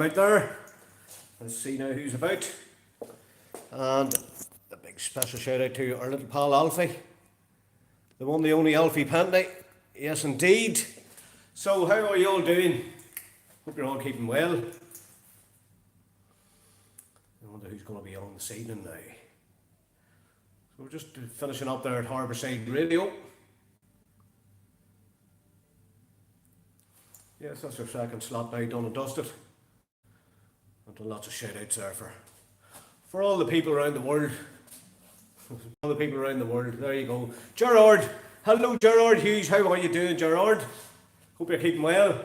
out there. Let's see now who's about. And a big special shout out to our little pal Alfie. The one, the only Alfie Pandy. Yes, indeed. So, how are you all doing? Hope you're all keeping well. I wonder who's going to be on this evening now. So, we're just finishing up there at Harbourside Radio. Yes, that's our second slot now, done and dusted. I've done lots of shout outs there for all the people around the world. All the people around the world. There you go. Gerard. Hello, Gerard Hughes. How are you doing, Gerard? Hope you're keeping well.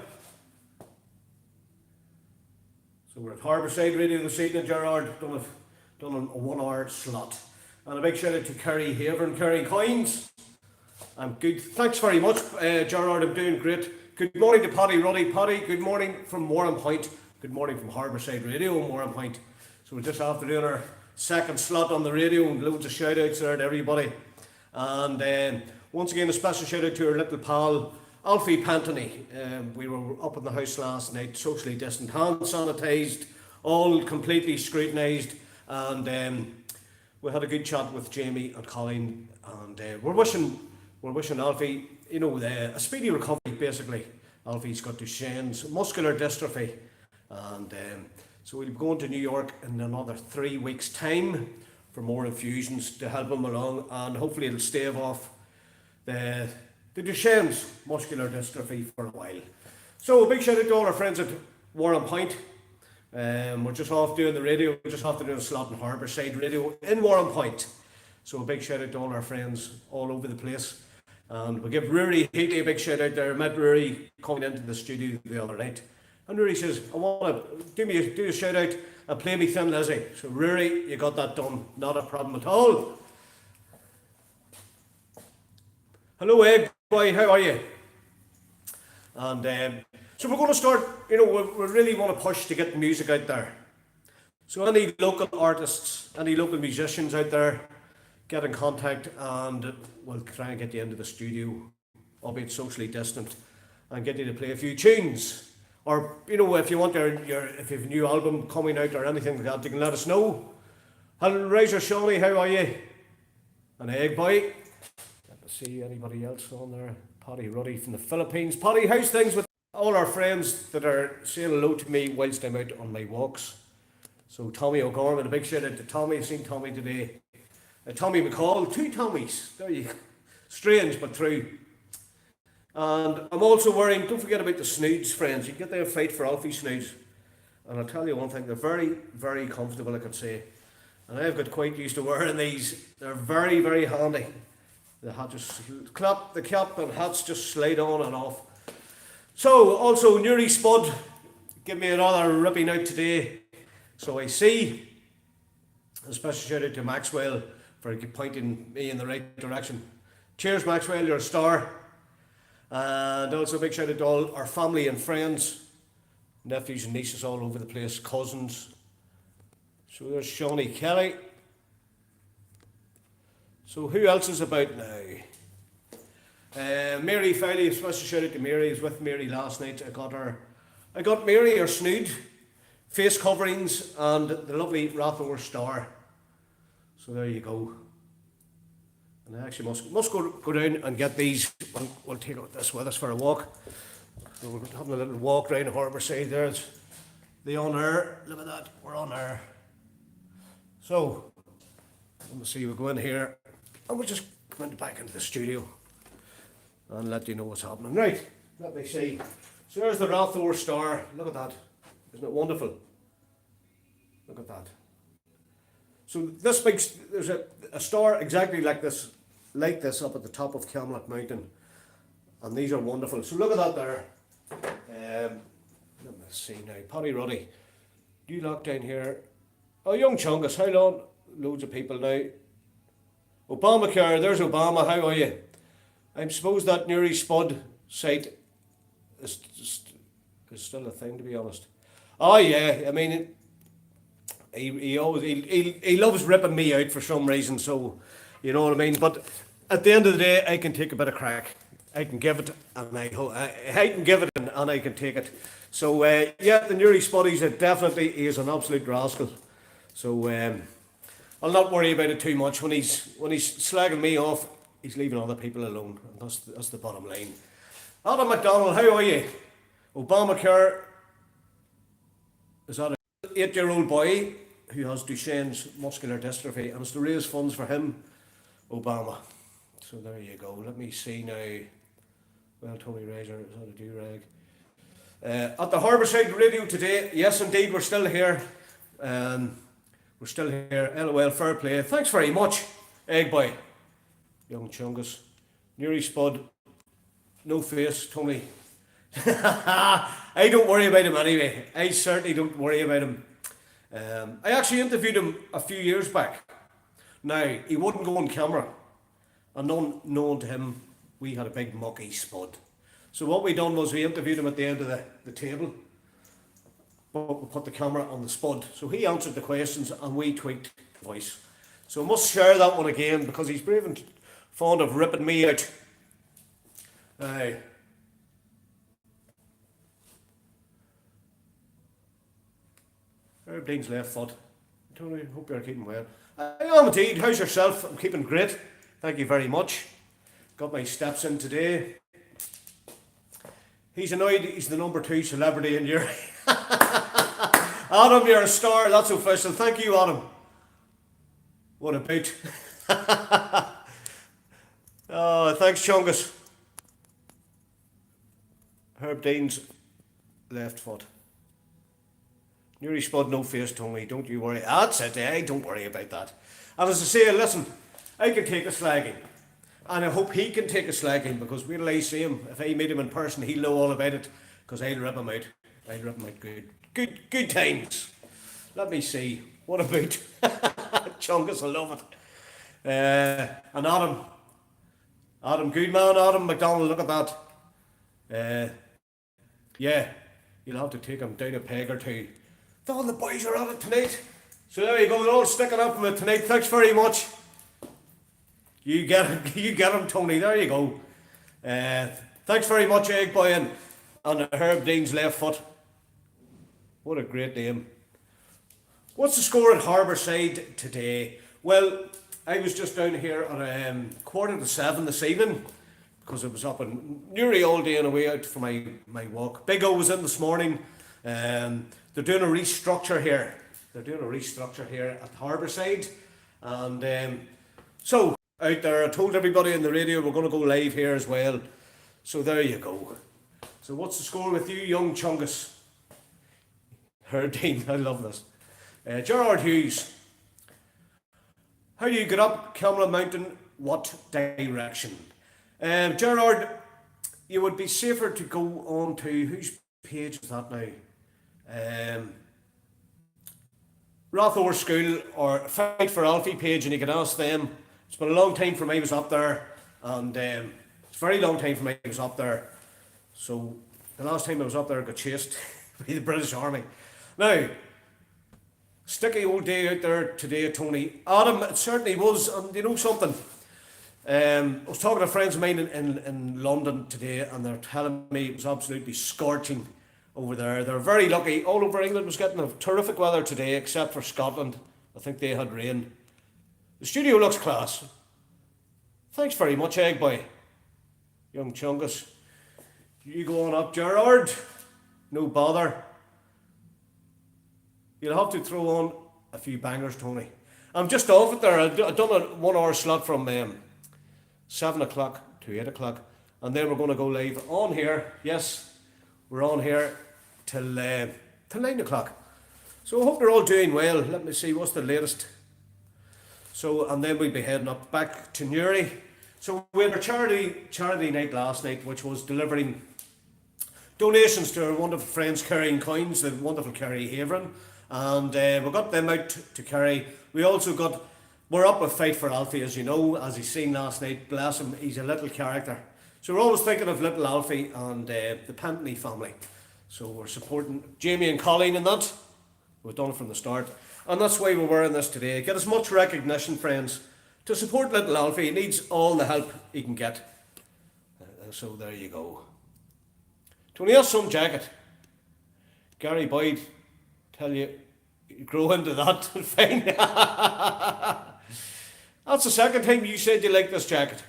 So we're at Harbourside Radio this evening, Gerard. Done a 1 hour slot. And a big shout out to Kerry Haver, Kerry Coins. I'm good. Thanks very much, Gerard. I'm doing great. Good morning to Paddy Ruddy. Paddy, good morning from Warrenpoint. Good morning from Harbourside Radio in Warrenpoint. So we're just after doing our second slot on the radio and loads of shout outs there to everybody. And once again, a special shout out to our little pal Alfie Pantony. We were up in the house last night, socially distant, hand sanitised, all completely scrutinised, and we had a good chat with Jamie and Colin, and we're wishing Alfie, a speedy recovery. Basically, Alfie's got Duchenne's muscular dystrophy, and so we'll be going to New York in another 3 weeks' time for more infusions to help him along, and hopefully it'll stave off the Duchenne's muscular dystrophy for a while. So a big shout out to all our friends at Warrenpoint. We're just off doing the radio, we're just off to do a slot in Harbourside Radio in Warrenpoint. So a big shout out to all our friends all over the place. And we'll give Rory Heatley a big shout out there. I met Rory coming into the studio the other night. And Rory says, I want to do a shout out and play me Thin Lizzy. So Rory, you got that done. Not a problem at all. Hello Egg Boy, how are you? And so we're going to start, we really want to push to get the music out there. So any local artists, any local musicians out there, get in contact and we'll try and get you into the studio, albeit socially distant, and get you to play a few tunes. Or, if you want if you have a new album coming out or anything like that, you can let us know. Hello, Razor Shawnee, how are you? And Egg Boy. Let's see anybody else on there. Paddy Ruddy from the Philippines. Paddy, how's things with all our friends that are saying hello to me whilst I'm out on my walks? So Tommy O'Gorman, a big shout out to Tommy. I've seen Tommy today. Tommy McCall, 2 Tommies. There you go. Strange but true. And I'm also wearing, don't forget about the snoods, friends. You can get their Fight for Alfie snoods. And I'll tell you one thing, they're very, very comfortable, I could say. And I've got quite used to wearing these. They're very, very handy. The hat just the cap and hats just slide on and off. So also Newry Spud, give me another ripping out today. So I see. A special shout out to Maxwell for pointing me in the right direction. Cheers Maxwell, you're a star. And also a big shout out to all our family and friends, nephews and nieces all over the place, cousins. So there's Shawnee Kelly. So who else is about now? Mary Filey, a special shout out to Mary. I was with Mary last night. I got Mary her snood, face coverings, and the lovely Rathore star. So there you go. And I actually must go down and get these. We'll take this with us for a walk. So we're having a little walk around Harbourside there. It's the on air. Look at that. We're on air. So let me see. We'll go in here and we'll just come back into the studio and let you know what's happening. Right. Let me see. So there's the Rathore star. Look at that. Isn't it wonderful? Look at that. So there's a star exactly like this up at the top of Camelot Mountain, and these are wonderful. So look at that there. Let me see now. Paddy Ruddy, you lock down here. Oh, Young Chungus, how long? Loads of people now. Obamacare, there's Obama. How are you? I suppose that Newry Spud site is still a thing, to be honest. Oh yeah, I mean. He loves ripping me out for some reason, so you know what I mean. But at the end of the day, I can take a bit of crack. I can give it, and I can give it, and I can take it. So yeah, the Newry Spuddies, it definitely is an absolute rascal. So I'll not worry about it too much. When he's slagging me off, he's leaving other people alone, and that's the bottom line. Adam McDonald, how are you? Obamacare, is that an 8-year-old boy who has Duchenne's muscular dystrophy, and it's to raise funds for him, Obama. So there you go. Let me see now. Well, Tony Razor, is that a do-rag? At the Harbourside Radio today, yes indeed, we're still here. We're still here. LOL, fair play. Thanks very much, Egg Boy. Young Chungus. Newry Spud. No face, Tony. I don't worry about him anyway. I certainly don't worry about him. I actually interviewed him a few years back. Now, he wouldn't go on camera. And unknown to him, we had a big mucky Spud. So what we done was we interviewed him at the end of the table. But we put the camera on the Spud. So he answered the questions and we tweaked the voice. So I must share that one again because he's brave and fond of ripping me out. Now, Herb Dean's left foot. Tony, hope you're keeping well. I am indeed. How's yourself? I'm keeping great. Thank you very much. Got my steps in today. He's annoyed he's the number 2 celebrity in Europe. Adam, you're a star. That's official. Thank you, Adam. What a boot. Oh, thanks, Chungus. Herb Dean's left foot. Newry Spud, no face, Tony. Don't you worry. That's it. I don't worry about that. And as I say, listen, I can take a slagging. And I hope he can take a slagging because we'll see him. If I meet him in person, he'll know all about it because I'll rip him out. I'll rip him out good times. Let me see. What about Chungus? I love it. And Adam, good man, Adam McDonald, look at that. Yeah, you'll have to take him down a peg or two. All the boys are on it tonight. So there you go, they're all sticking up from it tonight. Thanks very much. You get him, Tony. There you go. Thanks very much, Egg Boy, and Herb Dean's left foot. What a great name. What's the score at Harbourside today? Well, I was just down here at 7:15 this evening because I was up in Newry all day and away out for my walk. Big O was in this morning. They're doing a restructure here. At Harbourside. And so, out there, I told everybody on the radio we're going to go live here as well. So there you go. So what's the score with you, young Chungus? Dean, I love this. Gerard Hughes. How do you get up Camelot Mountain? What direction? Gerard, you would be safer to go on to, whose page is that now? Rathore School or Fight for Alfie page, and you can ask them. It's been a long time from I was up there, and it's a very long time from I was up there. So the last time I was up there I got chased by the British Army. Now, sticky old day out there today, Tony. Adam, it certainly was, and you know something? I was talking to friends of mine in London today, and they're telling me it was absolutely scorching over there. They're very lucky. All over England was getting a terrific weather today, except for Scotland. I think they had rain. The studio looks class. Thanks very much, Egg Boy. Young Chungus. You go on up, Gerard. No bother. You'll have to throw on a few bangers, Tony. I'm just off it there. I've done a 1 hour slot from 7 o'clock to 8 o'clock. And then we're going to go live on here. Yes, we're on here till 9 o'clock. So I hope you're all doing well. Let me see, what's the latest? So, and then we'll be heading up back to Newry. So we had our charity night last night, which was delivering donations to our wonderful friends Carrying Coins, the wonderful Kerry Haverin. And we got them out to Kerry. We also we're up with Fight for Alfie, as you know, as he's seen last night. Bless him, he's a little character. So we're always thinking of little Alfie and the Pantney family. So we're supporting Jamie and Colleen in that. We've done it from the start. And that's why we're wearing this today. Get as much recognition, friends, to support little Alfie. He needs all the help he can get. So there you go. Tony, that's some jacket. Gary Boyd, tell you, grow into that. Fine. That's the second time you said you like this jacket.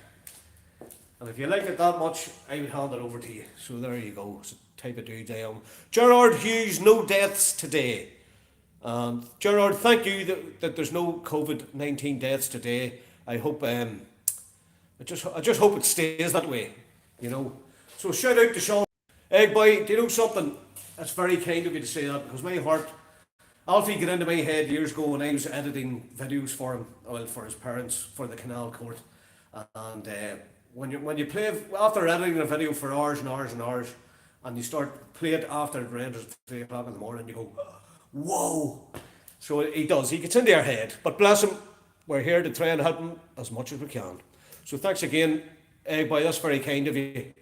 And if you like it that much, I would hand it over to you. So there you go. It's the type of dude I am. Gerard Hughes, no deaths today. Gerard, thank you that there's no COVID-19 deaths today. I hope, I just hope it stays that way, you know. So shout out to Sean. Egg boy, do you know something? That's very kind of you to say that, because my heart, Alfie got into my head years ago when I was editing videos for him, well, for his parents, for the Canal Court. And when you play, after editing a video for hours and hours and hours, and you start play it after it renders at 3 o'clock in the morning, you go, whoa. So he does, he gets into your head. But bless him, we're here to try and help him as much as we can. So thanks again, Egg boy, that's very kind of you.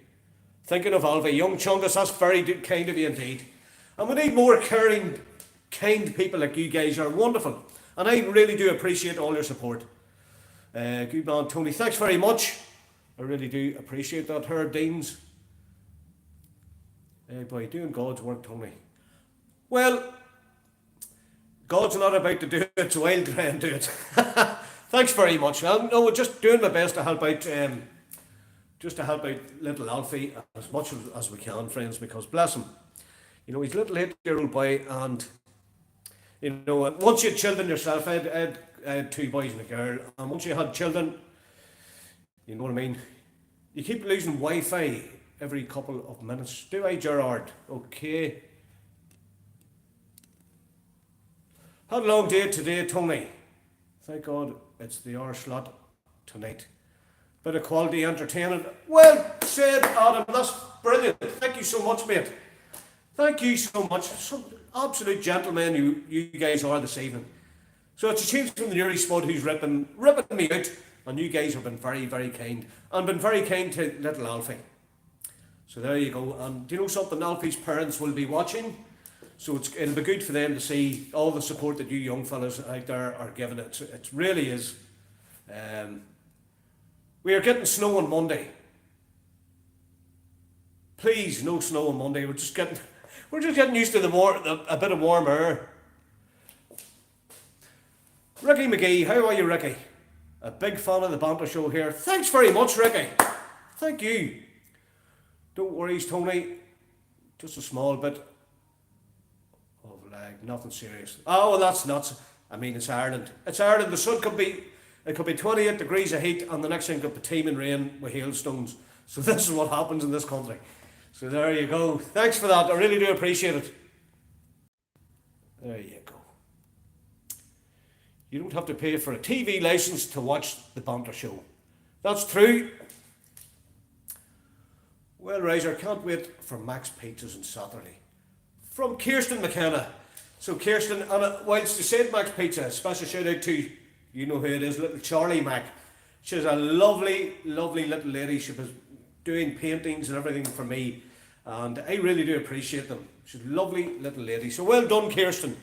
Thinking of Alfie, young Chungus, that's very kind of you indeed. And we need more caring, kind people like you guys. Are wonderful. And I really do appreciate all your support. Good man, Tony, thanks very much. I really do appreciate that. Herb Deans. By doing God's work, Tony. Well, God's not about to do it, so I'll try and do it. Thanks very much. No, we're just doing my best to help out, just to help out little Alfie as much as we can, friends, because bless him. You know, he's a little 8-year-old boy, and, you know, once you had children yourself, I had 2 boys and a girl, and once you had children, you know what I mean, you keep losing Wi-Fi every couple of minutes. Do I, Gerard? Okay. Had a long day today, Tony. Thank God it's the hour slot tonight. Bit of quality entertainment. Well said, Adam. That's brilliant. Thank you so much, mate. Thank you so much. Some absolute gentlemen you guys are this evening. So it's a change from the Neary Spud who's ripping me out. And you guys have been very, very kind. And been very kind to little Alfie. So there you go. And do you know something? Alfie's parents will be watching. So it'll be good for them to see all the support that you young fellas out there are giving it. It really is. We are getting snow on Monday. Please, no snow on Monday. We're just getting used to a bit of warm air. Ricky McGee, how are you, Ricky? A big fan of the Banter show here. Thanks very much, Ricky. Thank you. Don't worry, Tony. Just a small bit of lag, nothing serious. Oh, well, that's nuts. I mean, it's Ireland. It's Ireland. The sun could be 28 degrees of heat, and the next thing could be teeming rain with hailstones. So this is what happens in this country. So there you go. Thanks for that. I really do appreciate it. There you go. You don't have to pay for a TV license to watch the Banter show. That's true. Well, Riser, can't wait for Max Pizzas on Saturday. From Kirsten McKenna. So Kirsten, and whilst you said Max Pizza, a special shout out to, you know who it is, little Charlie Mac. She's a lovely, lovely little lady. She was doing paintings and everything for me. And I really do appreciate them. She's a lovely little lady. So well done, Kirsten.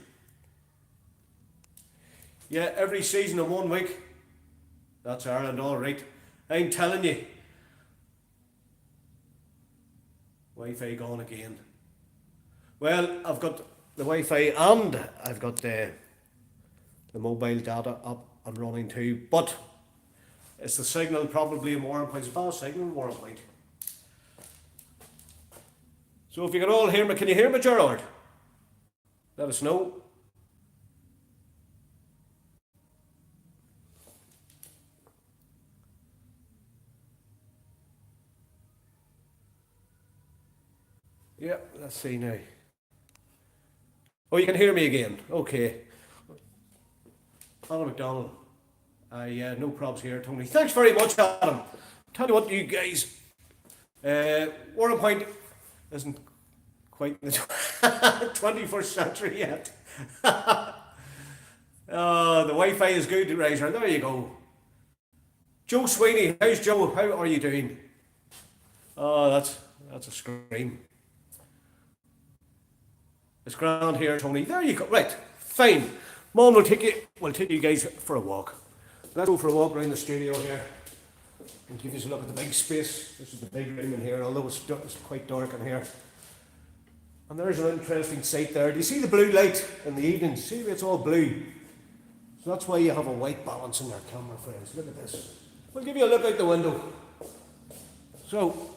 Yeah, every season in 1 week. That's Ireland, all right. I'm telling you. Wi-Fi gone again. Well, I've got the Wi-Fi and I've got the mobile data up and running too. But it's the signal probably in Warrenpoint. It's a bad signal in Warrenpoint. So if you can all hear me, can you hear me, Gerard? Let us know. Yeah, let's see now. Oh, you can hear me again. Okay. Alan McDonald. Yeah, no probs here, Tony. Thanks very much, Adam. Tell you what, you guys. Warrenpoint isn't quite in the 21st century yet. Oh, the Wi-Fi is good, Razor. There you go. Joe Sweeney. How's Joe? How are you doing? Oh, that's a scream. It's grand here, Tony. There you go. Right, fine. Mom will take you guys for a walk. Let's go for a walk around the studio here. and give us a look at the big space. This is the big room in here, although it's quite dark in here. And there's an interesting sight there. Do you see the blue light in the evening? See, it's all blue. So that's why you have a white balance in your camera, friends. Look at this. We'll give you a look out the window. So,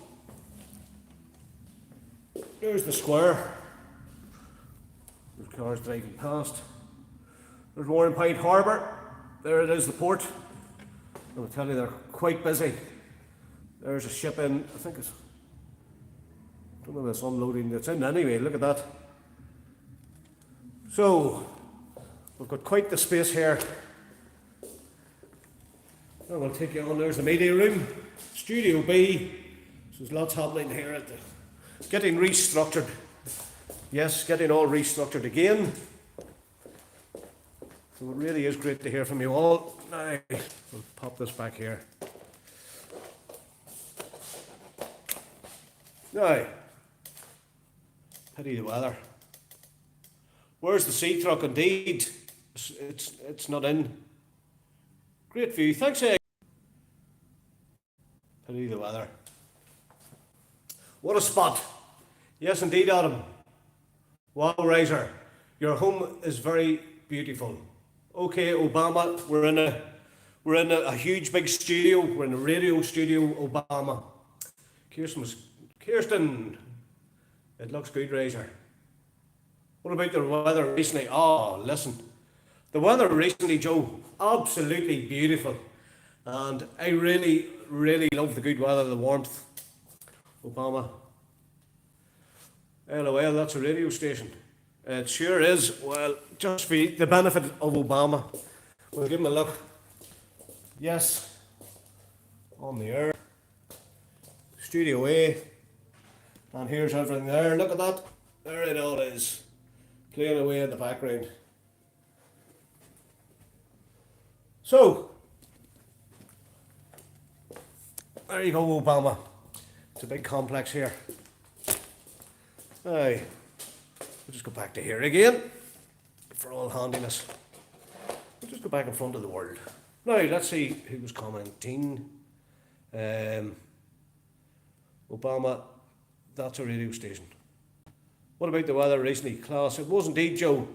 there's the square. There's cars driving past. There's Warrenpoint Harbour. There it is, the port. I'll tell you, they're quite busy. There's a ship in, I think it's, I don't know if it's unloading. It's in anyway, look at that. So, we've got quite the space here. And we'll take you on. There's the media room, Studio B. So there's lots happening here at the, getting restructured. Yes, getting all restructured again. So it really is great to hear from you all. Now, we'll pop this back here. Now, pity the weather. Where's the sea truck? Indeed, it's not in. Great view. Thanks, Egg. Pity the weather. What a spot. Yes, indeed, Adam. Wow, Riser. Your home is very beautiful. Okay, Obama, we're in a huge big studio. We're in a radio studio, Obama. Kirsten, it looks good, Riser. What about the weather recently? Oh, listen. The weather recently, Joe, absolutely beautiful. And I really, really love the good weather, the warmth. Obama. LOL, that's a radio station. It sure is. Well, just for the benefit of Obama, we'll give him a look. Yes, on the air. Studio A. And here's everything there. Look at that. There it all is. Playing away in the background. So, there you go, Obama. It's a big complex here. Now, we'll just go back to here again for all handiness. We'll just go back in front of the world. Now, let's see who was commenting. Obama, that's a radio station. What about the weather recently? Class, it was indeed, Joe.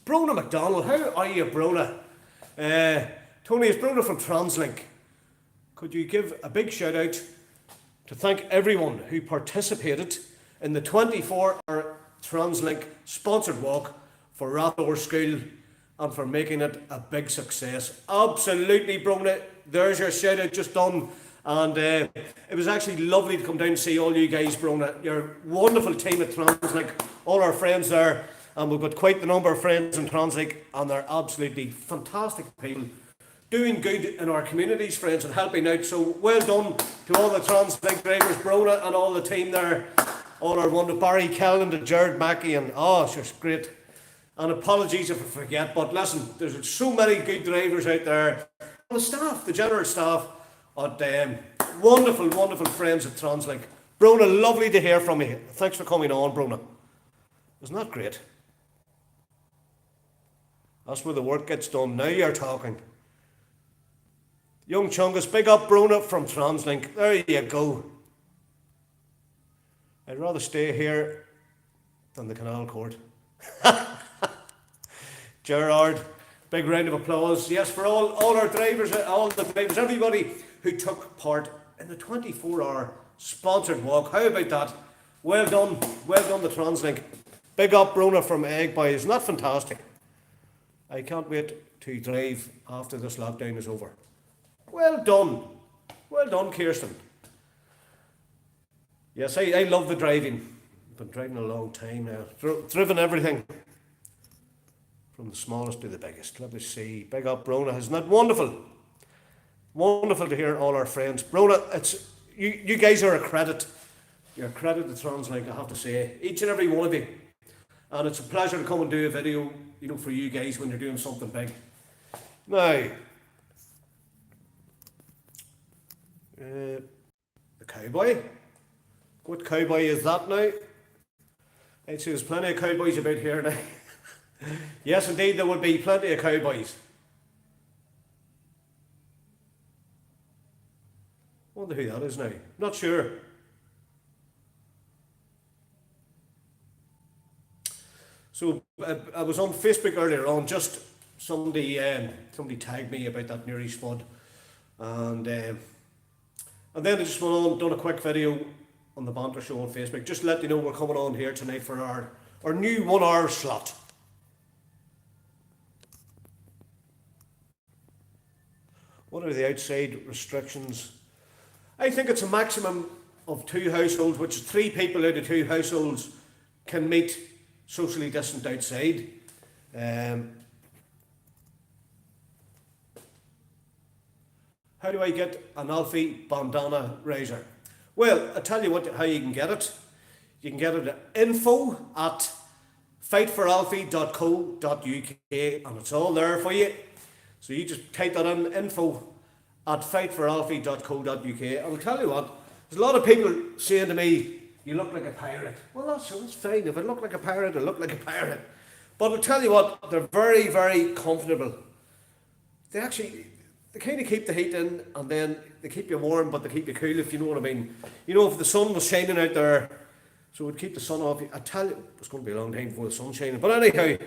Brona McDonald, how are you, Brona? Tony, it's Brona from TransLink. Could you give a big shout out to thank everyone who participated in the 24-hour TransLink sponsored walk for Rathore School and for making it a big success. Absolutely, Brona. There's your shout out just done. And it was actually lovely to come down and see all you guys, Brona. You're a wonderful team at TransLink, all our friends there. And we've got quite the number of friends in TransLink, and they're absolutely fantastic people. Doing good in our communities, friends, and helping out. So well done to all the TransLink drivers, Brona, and all the team there. All our wonderful Barry Kelland and Jared Mackey, and it's just great. And apologies if I forget, but listen, there's so many good drivers out there. And the staff, the general staff, wonderful, wonderful friends at TransLink. Brona, lovely to hear from you. Thanks for coming on, Brona. Isn't that great? That's where the work gets done. Now you're talking. Young Chungus, big up, Brona from TransLink. There you go. I'd rather stay here than the Canal Court. Gerard, big round of applause. Yes, for all our drivers, everybody who took part in the 24-hour sponsored walk. How about that? Well done, the TransLink. Big up, Brona from Egg Boy. Isn't that fantastic? I can't wait to drive after this lockdown is over. Well done, Kirsten. Yes, I love the driving. I've been driving a long time now. Driven everything. From the smallest to the biggest. Let me see. Big up, Brona. Isn't that wonderful? Wonderful to hear all our friends. Brona, it's you guys are a credit. You're a credit to TransLink, I have to say. Each and every one of you. And it's a pleasure to come and do a video, for you guys when you're doing something big. Now, the cowboy. What cowboy is that now? I'd say there's plenty of cowboys about here now. Yes, indeed, there would be plenty of cowboys. wonder who that is now. Not sure. So I was on Facebook earlier on. Just somebody tagged me about that Newry spud, and then I just went on done a quick video on the Banter show on Facebook. Just to let you know we're coming on here tonight for our new 1 hour slot. What are the outside restrictions? I think it's a maximum of 2 households, which is 3 people out of 2 households can meet socially distant outside. How do I get an Alfie bandana razor? Well, I'll tell you how you can get it. You can get it at info@fightforalfie.co.uk, and it's all there for you. So you just type that in, info@fightforalfie.co.uk, and I'll tell you what, there's a lot of people saying to me, you look like a pirate. Well, that's fine. If I look like a pirate, I look like a pirate. But I'll tell you what, they're very, very comfortable. They kind of keep the heat in, and then they keep you warm, but they keep you cool, if you know what I mean. You know, if the sun was shining out there, so it would keep the sun off you. I tell you, it's going to be a long time before the sun's shining. But anyhow,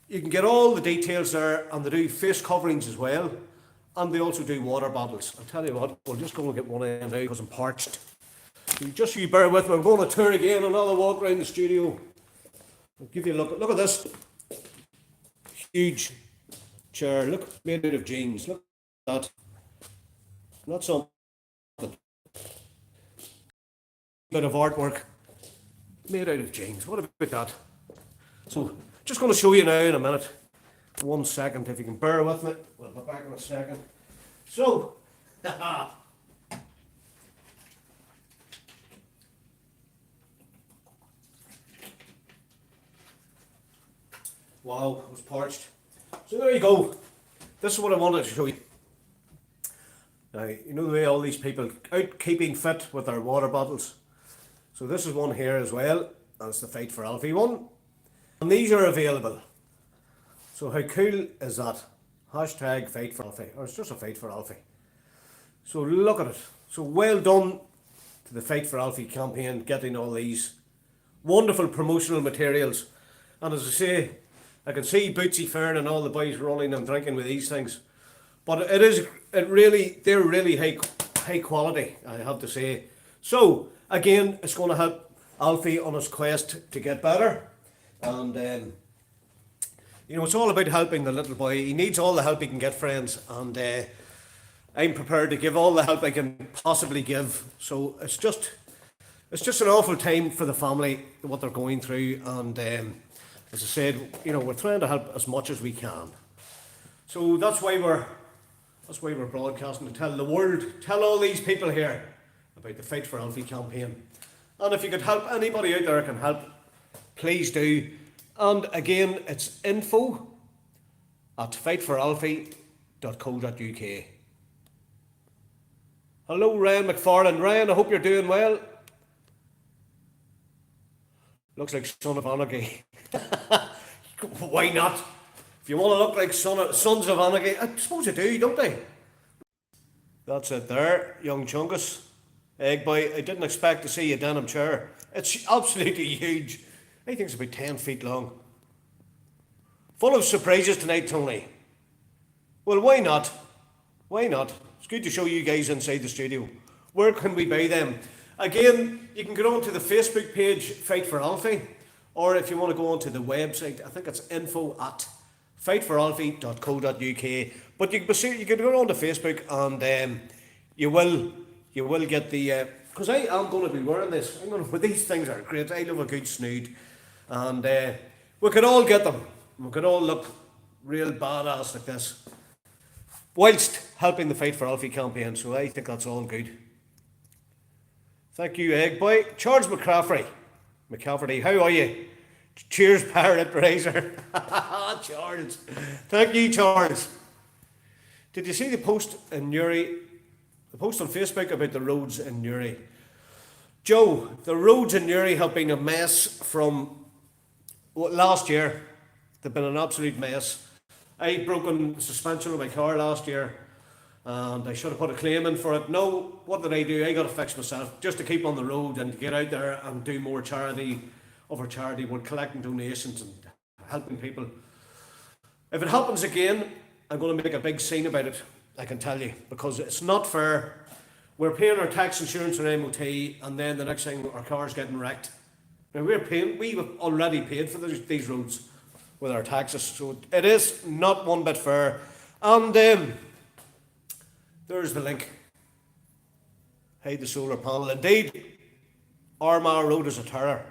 you can get all the details there, and they do face coverings as well, and they also do water bottles. I'll tell you what, we'll just go and get one in now because I'm parched. So you bear with me. I'm going to tour again, another walk around the studio. I'll give you a look. Look at this huge chair. Look, made out of jeans. Look at that. Not something. Bit of artwork made out of jeans. What about that? So, just going to show you now in a minute. 1 second, if you can bear with me. We'll be back in a second. So, wow, I was parched. So there you go. This is what I wanted to show you. Now, you know the way all these people out keeping fit with their water bottles. So this is one here as well. That's the Fight for Alfie one. And these are available. So how cool is that? Hashtag Fight for Alfie. Or it's just a Fight for Alfie. So look at it. So well done to the Fight for Alfie campaign, getting all these wonderful promotional materials. And as I say, I can see Bootsy Fern and all the boys rolling and drinking with these things. But they're really high quality, I have to say. So, again, it's going to help Alfie on his quest to get better. And, you know, it's all about helping the little boy. He needs all the help he can get, friends. And I'm prepared to give all the help I can possibly give. So, it's just an awful time for the family, what they're going through. And, as I said, you know, we're trying to help as much as we can. So that's why we're broadcasting to tell the world, tell all these people here about the Fight for Alfie campaign. And if you could help, anybody out there can help, please do. And again, it's info@fightforalfie.co.uk. Hello, Ryan McFarlane. Ryan, I hope you're doing well. Looks like Son of Anarchy. Why not? If you want to look like Sons of Anarchy, I suppose you do, don't they? That's it there, young Chungus. Egg boy, I didn't expect to see a denim chair. It's absolutely huge. I think it's about 10 feet long. Full of surprises tonight, Tony. Well, why not? Why not? It's good to show you guys inside the studio. Where can we buy them? Again, you can go on to the Facebook page, Fight for Alfie, or if you want to go on to the website, I think it's info@fightforalfie.co.uk. But you can go on to Facebook, and you will get the because I am going to be wearing this. But these things are great. I love a good snood, and we could all get them. We could all look real badass like this, whilst helping the Fight for Alfie campaign. So I think that's all good. Thank you, Egg Boy. Charles McCaffrey, how are you? Cheers, Pirate Razor. Charles. Thank you, Charles. Did you see the post in Newry? The post on Facebook about the roads in Newry? Joe, the roads in Newry have been a mess from last year. They've been an absolute mess. I broke on suspension of my car last year. and I should have put a claim in for it. No, what did I do? I got to fix myself just to keep on the road and to get out there and do more charity. Over charity, we're collecting donations and helping people. If it happens again, I'm going to make a big scene about it, I can tell you, because it's not fair. We're paying our tax, insurance and MOT, and then the next thing our car's getting wrecked. Now we've already paid for these roads with our taxes, so it is not one bit fair. And there's the link. Hide the solar panel. Indeed, Armagh Road is a terror.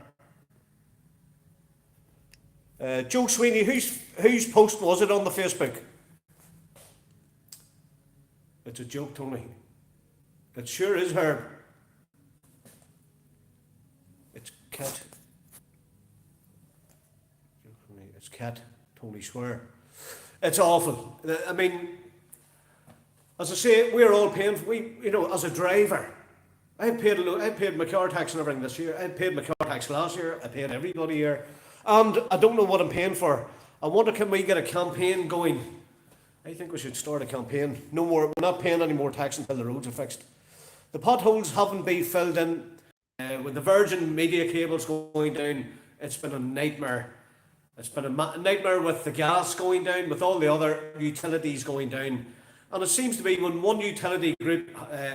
Joe Sweeney, whose post was it on the Facebook? It's a joke, Tony. It sure is her. It's Cat. It's Cat. Tony swear. It's awful. I mean, as I say, we're all paying. As a driver, I paid my car tax and everything this year. I paid my car tax last year. I paid everybody here, and I don't know what I'm paying for. I wonder, can we get a campaign going? I think we should start a campaign. No more. We're not paying any more tax until the roads are fixed. The potholes haven't been filled in. With the Virgin media cables going down, it's been a nightmare. It's been a nightmare with the gas going down, with all the other utilities going down. And it seems to be when one utility group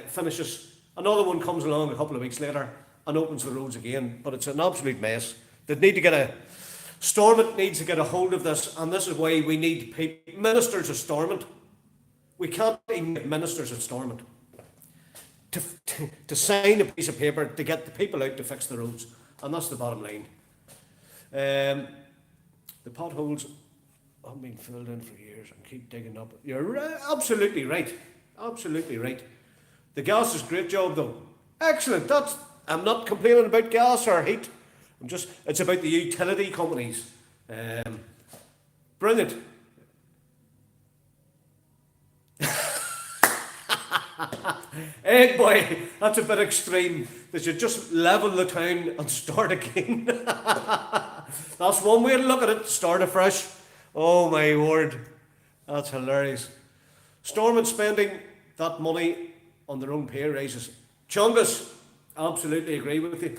finishes, another one comes along a couple of weeks later and opens the roads again. But it's an absolute mess. They need to get Stormont needs to get a hold of this, and this is why we need ministers of Stormont. We can't even get ministers of Stormont to sign a piece of paper to get the people out to fix the roads, and that's the bottom line. The potholes haven't been filled in for years and keep digging up. You're absolutely right. Absolutely right. The gas is a great job though. Excellent. I'm not complaining about gas or heat. It's about the utility companies. Brilliant. Hey boy, that's a bit extreme. They should just level the town and start again. That's one way to look at it, start afresh. Oh my word, that's hilarious. Stormont spending that money on their own pay raises. Chungus, absolutely agree with you.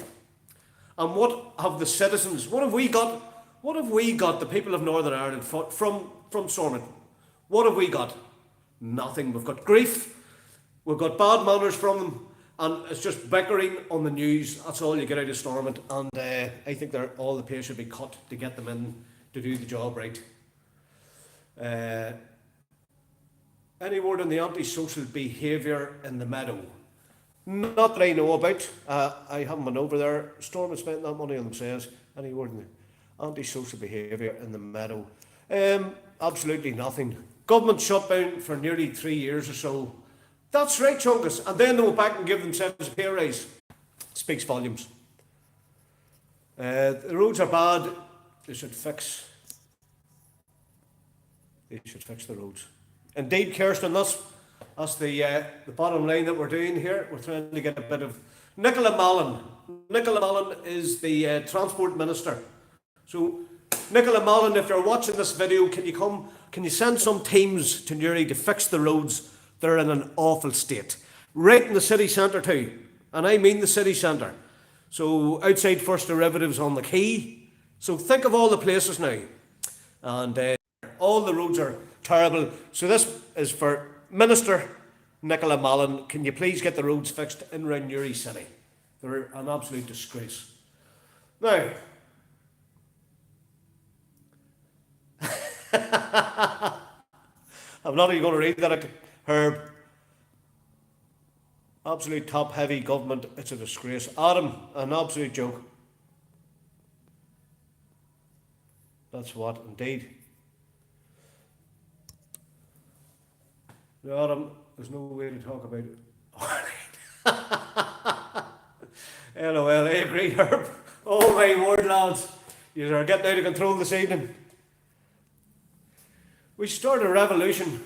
And what have the citizens, what have we got, the people of Northern Ireland, from Stormont? What have we got? Nothing. We've got grief, we've got bad manners from them, and it's just bickering on the news. That's all you get out of Stormont, and I think all the pay should be cut to get them in to do the job right. Any word on the antisocial behaviour in the Meadow? Not that I know about. I haven't been over there. Stormont spent that money on themselves. Any word on the antisocial behaviour in the Meadow? Absolutely nothing. Government shutdown for nearly 3 years or so. That's right, Chungus. And then they went back and give themselves a pay raise. Speaks volumes. The roads are bad. They should fix the roads. Indeed, Kirsten, that's the bottom line that we're doing here. We're trying to get a bit of Nicola Mallon. Nicola Mallon is the Transport Minister. So, Nicola Mallon, if you're watching this video, can you send some teams to Newry to fix the roads? They're in an awful state. Right in the city centre too. And I mean the city centre. So, outside First Derivatives on the quay. So, think of all the places now. And all the roads are terrible. So this is for Minister Nicola Mallon. Can you please get the roads fixed in around Newry City? They're an absolute disgrace. Now, I'm not even going to read that. Herb. Absolute top heavy government. It's a disgrace. Adam, an absolute joke. That's what, indeed. No, Adam, there's no way to talk about it. LOL, I agree, Herb. Oh my word, lads. You are getting out of control this evening. We started a revolution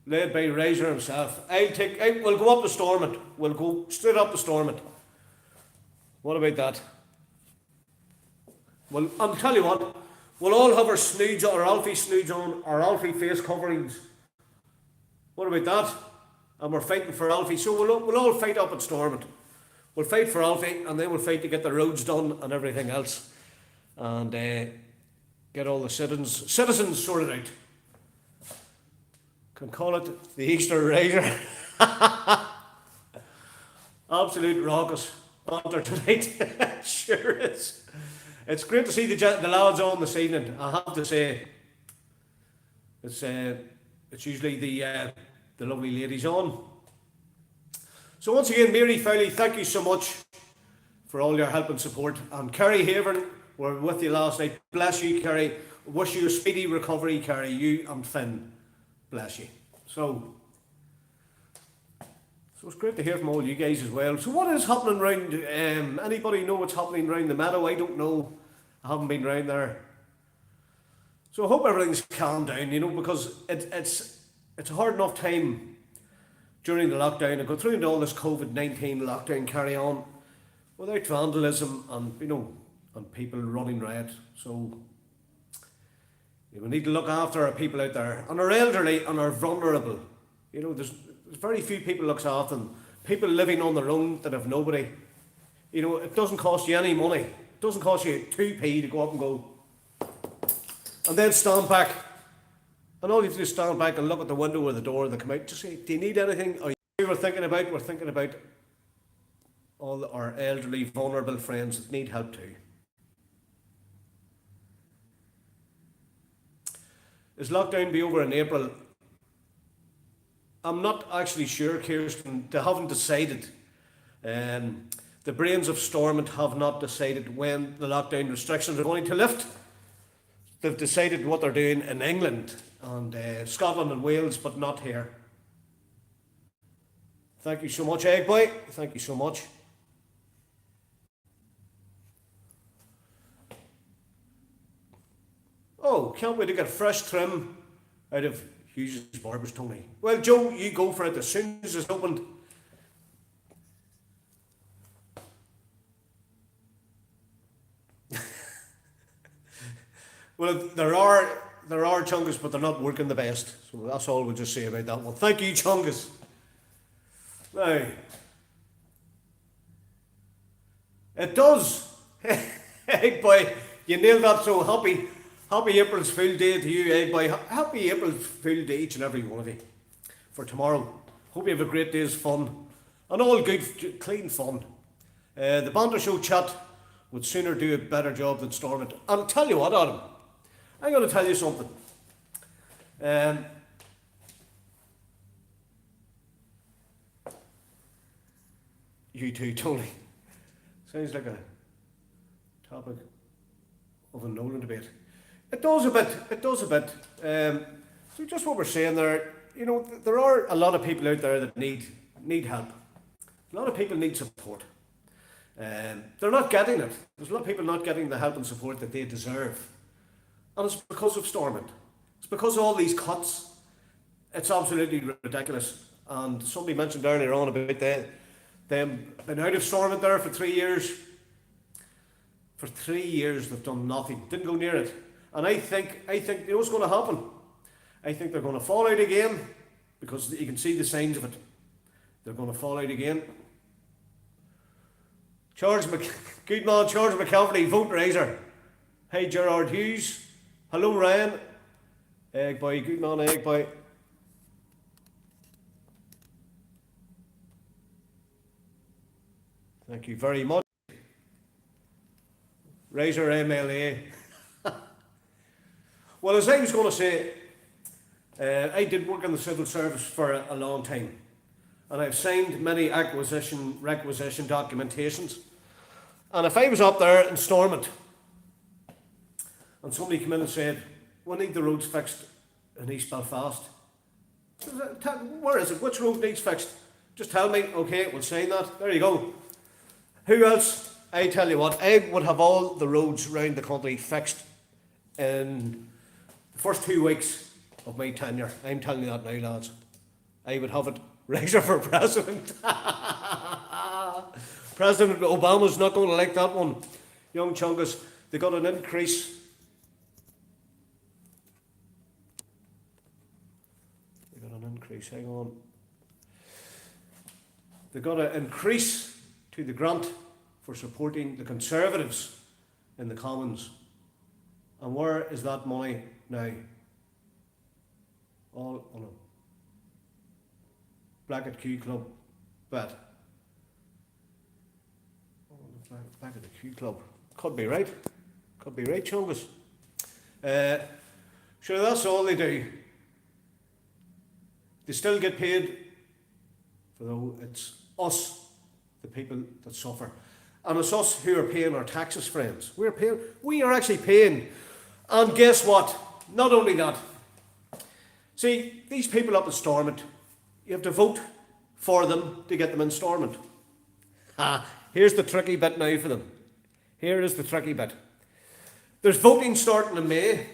led by Razor himself. We'll go up to Stormont. We'll go straight up to Stormont. What about that? Well, I'll tell you what. We'll all have our snoods, our Alfie snoods on, our Alfie face coverings. What about that? and we're fighting for Alfie. So we'll all fight up at Stormont. We'll fight for Alfie, and then we'll fight to get the roads done and everything else, and get all the citizens sorted out. Can call it the Easter Raider. Absolute raucous banter tonight. Sure is. It's great to see the lads on this evening. I have to say, it's usually the lovely ladies on. So once again, Mary Fowley, thank you so much for all your help and support. And Kerry Haven, we were with you last night. Bless you, Kerry. Wish you a speedy recovery, Kerry. You and Finn. Bless you. So it's great to hear from all you guys as well. So what is happening around, anybody know what's happening around the meadow? I don't know. I haven't been round there. So I hope everything's calmed down, because it's a hard enough time during the lockdown. I go through into all this COVID-19 lockdown carry on without vandalism and, and people running riot. So we need to look after our people out there, and our elderly and our vulnerable. There's very few people looks after them. People living on their own that have nobody. It doesn't cost you any money. It doesn't cost you 2p to go up and go, and then stand back. And all you have to do is stand back and look at the window or the door and they come out to say, do you need anything? Or we're thinking about all our elderly, vulnerable friends that need help too. Is lockdown be over in April? I'm not actually sure, Kirsten. They haven't decided. The brains of Stormont have not decided when the lockdown restrictions are going to lift. They've decided what they're doing in England and Scotland and Wales, but not here. Thank you so much, Egg Boy. Thank you so much. Oh, can't wait to get fresh trim out of Hughes' Barbers, Tony. Well, Joe, you go for it as soon as it's opened. Well, there are chungus, but they're not working the best. So that's all we'll just say about that one. Thank you, chungus. Now, it does. Egg Boy, you nailed that. So happy April's Fool Day to you, Egg Boy. Happy April's Fool Day, each and every one of you, for tomorrow. Hope you have a great day's fun, and all good, clean fun. The Banter Show chat would sooner do a better job than Stormont. And I'll tell you what, Adam, I'm going to tell you something. You too, Tony. Sounds like a topic of a Nolan debate. It does a bit. So just what we're saying there, there are a lot of people out there that need help. A lot of people need support. They're not getting it. There's a lot of people not getting the help and support that they deserve. And it's because of Stormont. It's because of all these cuts. It's absolutely ridiculous. And somebody mentioned earlier on about them been out of Stormont there for 3 years. For 3 years they've done nothing. Didn't go near it. And I think you know what's going to happen? I think they're going to fall out again, because you can see the signs of it. They're going to fall out again. Good man, George McCaffrey, vote raiser. Hey, Gerard Hughes. Hello, Ryan. Egg Boy, good man, Egg Boy. Thank you very much. Raiser MLA. Well, as I was going to say, I did work in the civil service for a long time, and I've signed many requisition documentations. And if I was up there in Stormont and somebody came in and said, we need the roads fixed in East Belfast, where is it? Which road needs fixed? Just tell me. Okay, we'll sign that. There you go. Who else? I tell you what, I would have all the roads around the country fixed in the first 2 weeks of my tenure. I'm telling you that now, lads. I would have it Raiser for president. President Obama's not going to like that one. Young chungus, they got an increase. Hang on. They've got to increase to the grant for supporting the Conservatives in the Commons. And where is that money now? All on a Blackett Q Club bet. Back at the Q Club. Could be right. Could be right, Chungus. Sure, that's all they do. They still get paid, though it's us, the people that suffer. And it's us who are paying our taxes, friends. We are actually paying. And guess what? Not only that. See, these people up in Stormont, you have to vote for them to get them in Stormont. Here's the tricky bit now for them. Here is the tricky bit. There's voting starting in May.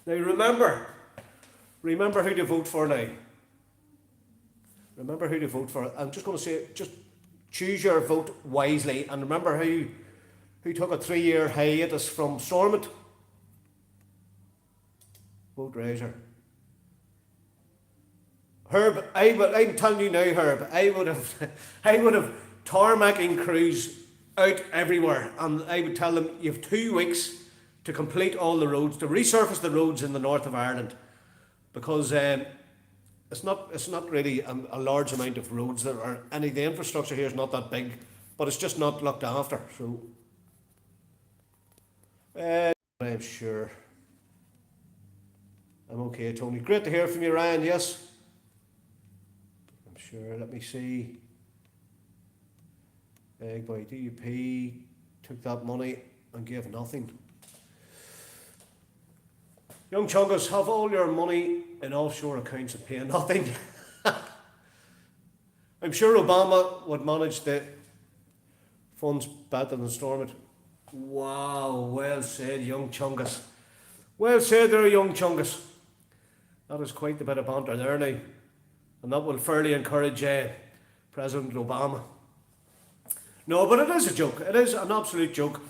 Now remember who to vote for now. Remember who to vote for. I'm just going to say, just choose your vote wisely. And remember who took a 3-year hiatus from Stormont. Vote Razor. Herb, I'm telling you now, Herb, I would have tarmacking crews out everywhere, and I would tell them you have 2 weeks to complete all the roads, to resurface the roads in the north of Ireland, because it's not really a large amount of roads that are any. The infrastructure here is not that big, but it's just not looked after. So I'm sure I'm okay, Tony. Great to hear from you, Ryan. Yes, I'm sure. Let me see. By DUP took that money and gave nothing. Young Chungus, have all your money in offshore accounts and pay nothing. I'm sure Obama would manage the funds better than Stormont. Wow, well said, young Chungus. Well said there, young Chungus. That is quite a bit of banter there now. And that will fairly encourage President Obama. No, but it is a joke. It is an absolute joke.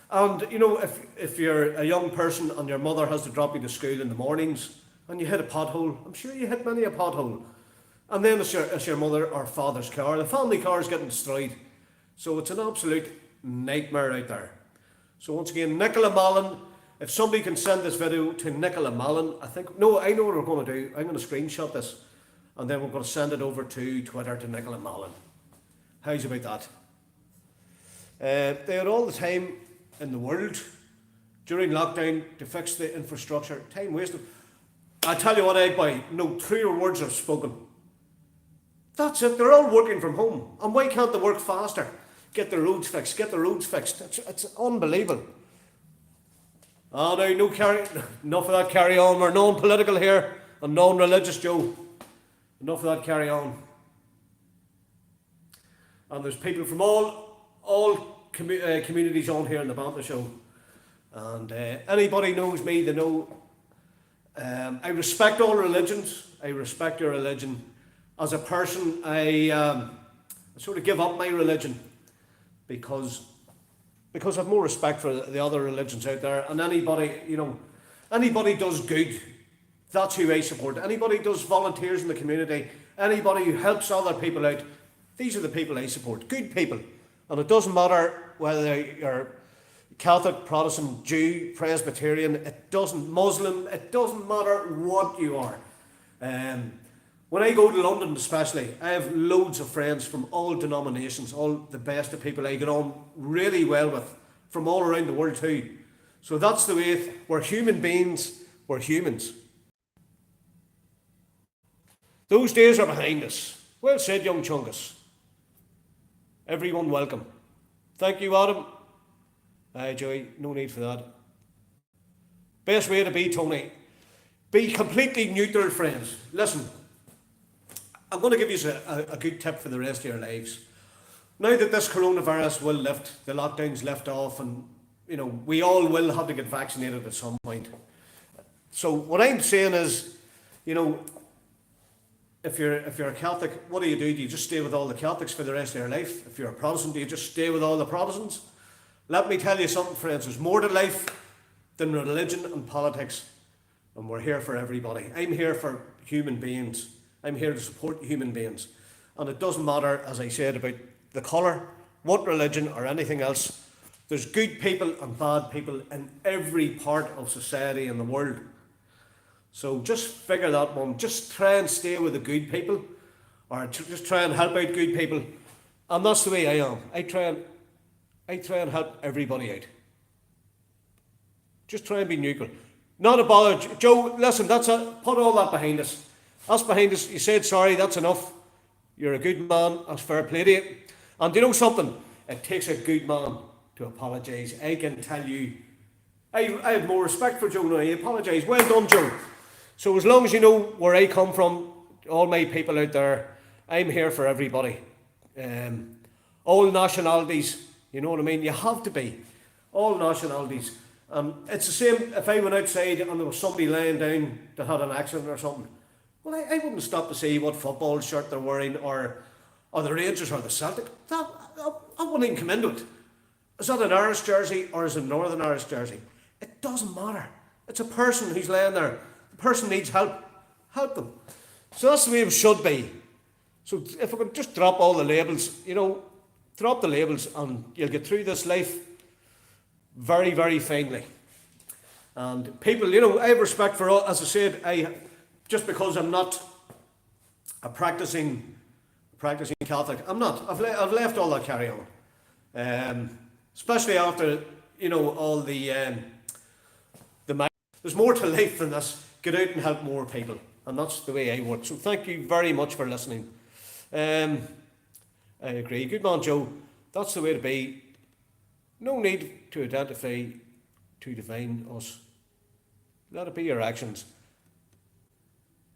And, you know, if you're a young person and your mother has to drop you to school in the mornings and you hit a pothole, I'm sure you hit many a pothole. And then it's your mother or father's car. The family car is getting destroyed. So it's an absolute nightmare out there. So once again, Nicola Mallon, if somebody can send this video to Nicola Mallon, I know what we're going to do. I'm going to screenshot this and then we're going to send it over to Twitter to Nicola Mallon. How's about that? They had all the time in the world during lockdown to fix the infrastructure. Time wasted. I tell you what, Eggboy, no truer words are spoken. That's it. They're all working from home. And why can't they work faster? Get the roads fixed. Get the roads fixed. It's unbelievable. Now, enough of that carry on. We're non-political here and non-religious, Joe. Enough of that carry on. And there's people from all communities on here in the Banter Show, and anybody knows me, they know I respect all religions. I respect your religion. As a person, I sort of give up my religion because I've more respect for the other religions out there. And anybody does good, that's who I support. Anybody does volunteers in the community, anybody who helps other people out, these are the people I support. Good people. And it doesn't matter whether you're Catholic, Protestant, Jew, Presbyterian, it doesn't, Muslim, it doesn't matter what you are. When I go to London especially, I have loads of friends from all denominations, all the best of people I get on really well with, from all around the world too. So that's the way we're human beings, we're humans. Those days are behind us. Well said, young Chungus. Everyone welcome. Thank you, Adam. Aye, Joey, no need for that. Best way to be, Tony. Be completely neutral, friends. Listen, I'm going to give you a good tip for the rest of your lives. Now that this coronavirus will lift, the lockdowns lift off, and we all will have to get vaccinated at some point. So what I'm saying is, if you're a Catholic, what do? Do you just stay with all the Catholics for the rest of your life? If you're a Protestant, do you just stay with all the Protestants? Let me tell you something, friends. There's more to life than religion and politics. And we're here for everybody. I'm here for human beings. I'm here to support human beings. And it doesn't matter, as I said, about the colour, what religion or anything else. There's good people and bad people in every part of society in the world. So just figure that one. Just try and stay with the good people, or just try and help out good people. And that's the way I am. I try and help everybody out. Just try and be neutral. Not a bother. Joe, listen, that's it. Put all that behind us. That's behind us. You said sorry, that's enough. You're a good man. That's fair play to you. And do you know something? It takes a good man to apologise. I can tell you, I have more respect for Joe now. He apologised. Well done, Joe. So as long as you know where I come from, all my people out there, I'm here for everybody. All nationalities, you know what I mean? You have to be. All nationalities. It's the same if I went outside and there was somebody lying down that had an accident or something. Well, I wouldn't stop to see what football shirt they're wearing, or the Rangers or the Celtic. I wouldn't even come into it. Is that an Irish jersey or is it a Northern Irish jersey? It doesn't matter. It's a person who's laying there. The person needs help. Help them. So that's the way it should be. So if we could just drop all the labels, drop the labels and you'll get through this life very, very finely. And people, I have respect for all. As I said, just because I'm not a practicing Catholic, I'm not. I've left all that carry on. Especially after, all the there's more to life than this. Get out and help more people. And that's the way I work. So thank you very much for listening. I agree. Good man, Joe. That's the way to be. No need to identify to define us. Let it be your actions.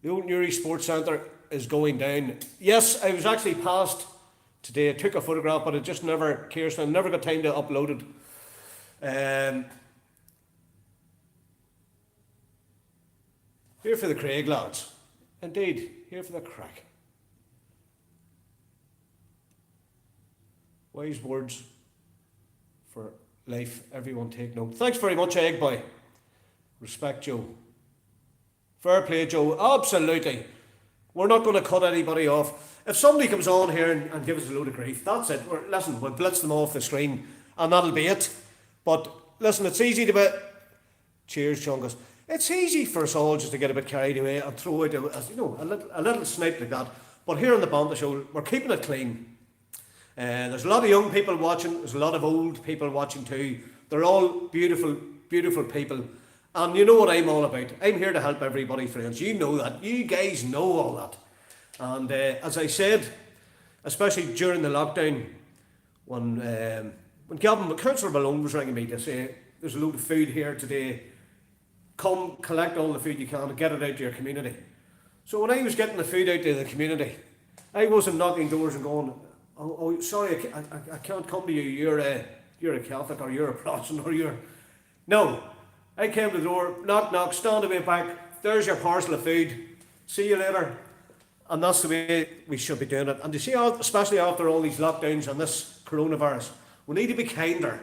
The old Newry Sports Centre is going down. Yes, I was actually passed today. I took a photograph, but it just never, Kirsten, never got time to upload it. Here for the Craig lads. Indeed, here for the crack. Wise words for life. Everyone take note. Thanks very much, Egg Boy. Respect, Joe. Fair play, Joe. Absolutely. We're not going to cut anybody off. If somebody comes on here and gives us a load of grief, that's it. We'll blitz them off the screen and that'll be it. But listen, it's easy to be... Cheers, Chungus. It's easy for us all just to get a bit carried away and throw out a little snipe like that. But here on the Banter Show, we're keeping it clean. There's a lot of young people watching. There's a lot of old people watching too. They're all beautiful, beautiful people. And you know what I'm all about. I'm here to help everybody, friends. You know that. You guys know all that. And as I said, especially during the lockdown, when Councillor Malone was ringing me to say, there's a load of food here today, come collect all the food you can and get it out to your community. So when I was getting the food out to the community, I wasn't knocking doors and going, oh sorry, I can't come to you, you're a Catholic or you're a Protestant or you're... No, I came to the door, knock knock, stand away back, there's your parcel of food, see you later. And that's the way we should be doing it. And you see, especially after all these lockdowns and this coronavirus, we need to be kinder.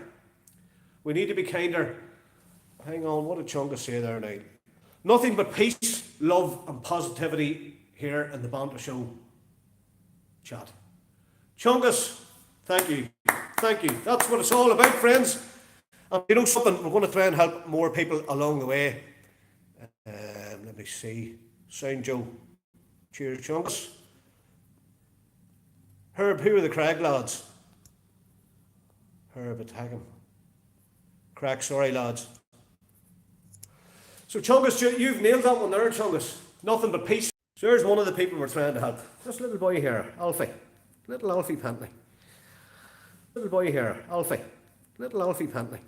We need to be kinder. Hang on, what did Chungus say there now? Nothing but peace, love and positivity here in the Banter Show chat. Chungus, thank you. Thank you. That's what it's all about, friends. And you know something, we're going to try and help more people along the way. Let me see. Sound Joe. Cheers, Chungus. Herb, who are the Craig lads? Herb, attack him. Craig, sorry lads. So Chungus, you've nailed that one there, Chungus. Nothing but peace. So there's one of the people we're trying to help. This little boy here, Alfie. Little Alfie Pentley. Little boy here, Alfie. Little Alfie Pentley.